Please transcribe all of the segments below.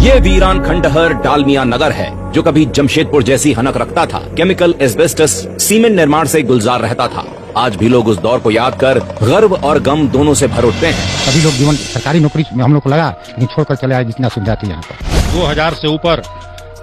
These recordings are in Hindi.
ये वीरान खंडहर डालमिया नगर है, जो कभी जमशेदपुर जैसी हनक रखता था। केमिकल, एस्बेस्टस, सीमेंट निर्माण से गुलजार रहता था। आज भी लोग उस दौर को याद कर गर्व और गम दोनों से भर उठते हैं। सभी लोग जीवन सरकारी नौकरी में हम लोग को लगा, लेकिन छोड़कर चले आए जितना सुविधा थी यहाँ पर। 2000 से ऊपर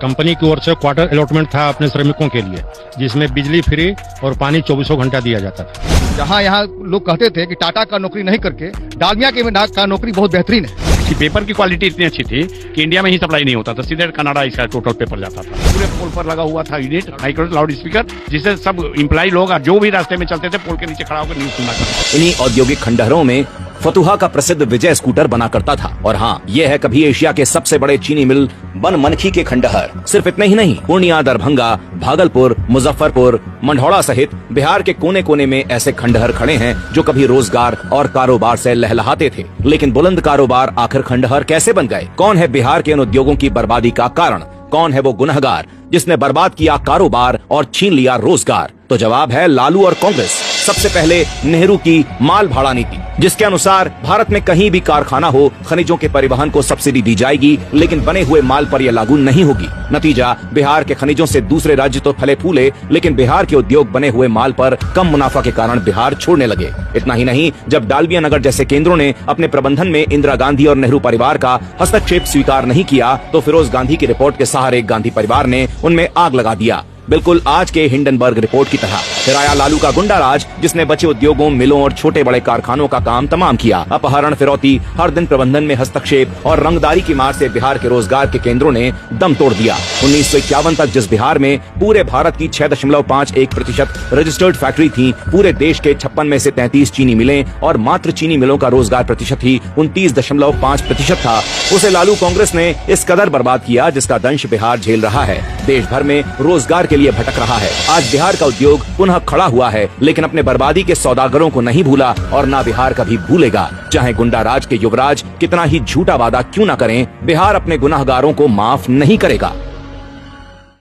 कंपनी की ओर से क्वार्टर अलॉटमेंट था अपने श्रमिकों के लिए, जिसमें बिजली फ्री और पानी 24 घंटा दिया जाता था। जहाँ यहाँ लोग कहते थे कि टाटा का नौकरी नहीं करके डालमिया का नौकरी बहुत बेहतरीन है। पेपर की क्वालिटी इतनी अच्छी थी कि इंडिया में ही सप्लाई नहीं होता था, सीधे कनाडा इसका टोटल पेपर जाता था। पूरे पोल पर लगा हुआ था यूनिट हाई लाउड स्पीकर, जिससे सब इम्प्लाई लोग जो भी रास्ते में चलते थे पोल के नीचे खड़ा होकर न्यूज सुना करते। इन्हीं औद्योगिक खंडहरों में फतुहा का प्रसिद्ध विजय स्कूटर बना करता था। और हाँ, ये है कभी एशिया के सबसे बड़े चीनी मिल बनमनखी के खंडहर। सिर्फ इतने ही नहीं, पूर्णिया, दरभंगा, भागलपुर, मुजफ्फरपुर, मंढौड़ा सहित बिहार के कोने कोने में ऐसे खंडहर खड़े हैं जो कभी रोजगार और कारोबार से लहलहाते थे। लेकिन बुलंद कारोबार आखिर खंडहर कैसे बन गए? कौन है बिहार के इन उद्योगों की बर्बादी का कारण? कौन है वो गुनहगार जिसने बर्बाद किया कारोबार और छीन लिया रोजगार? तो जवाब है लालू और कांग्रेस। सबसे पहले नेहरू की माल भाड़ा नीति, जिसके अनुसार भारत में कहीं भी कारखाना हो, खनिजों के परिवहन को सब्सिडी दी जाएगी, लेकिन बने हुए माल पर यह लागू नहीं होगी। नतीजा, बिहार के खनिजों से दूसरे राज्य तो फले फूले, लेकिन बिहार के उद्योग बने हुए माल पर कम मुनाफा के कारण बिहार छोड़ने लगे। इतना ही नहीं, जब डालमिया नगर जैसे केंद्रों ने अपने प्रबंधन में इंदिरा गांधी और नेहरू परिवार का हस्तक्षेप स्वीकार नहीं किया, तो फिरोज गांधी की रिपोर्ट के सहारे गांधी परिवार ने उनमें आग लगा दिया। बिल्कुल आज के हिंडनबर्ग रिपोर्ट की तरह। फिर आया लालू का गुंडा राज, जिसने बचे उद्योगों, मिलों और छोटे बड़े कारखानों का काम तमाम किया। अपहरण, फिरौती, हर दिन प्रबंधन में हस्तक्षेप और रंगदारी की मार से बिहार के रोजगार के केंद्रों ने दम तोड़ दिया। 1951 तक जिस बिहार में पूरे भारत की 6.51% रजिस्टर्ड फैक्ट्री थी, पूरे देश के 56 में से 33 चीनी मिलें और मात्र चीनी मिलों का रोजगार प्रतिशत ही 29.5% था, उसे लालू कांग्रेस ने इस कदर बर्बाद किया जिसका दंश बिहार झेल रहा है। देश भर में रोजगार के लिए भटक रहा है। आज बिहार का उद्योग पुनः खड़ा हुआ है, लेकिन अपने बर्बादी के सौदागरों को नहीं भूला और ना बिहार कभी भूलेगा। चाहे गुंडा राज के युवराज कितना ही झूठा वादा क्यों न करें, बिहार अपने गुनाहगारों को माफ नहीं करेगा।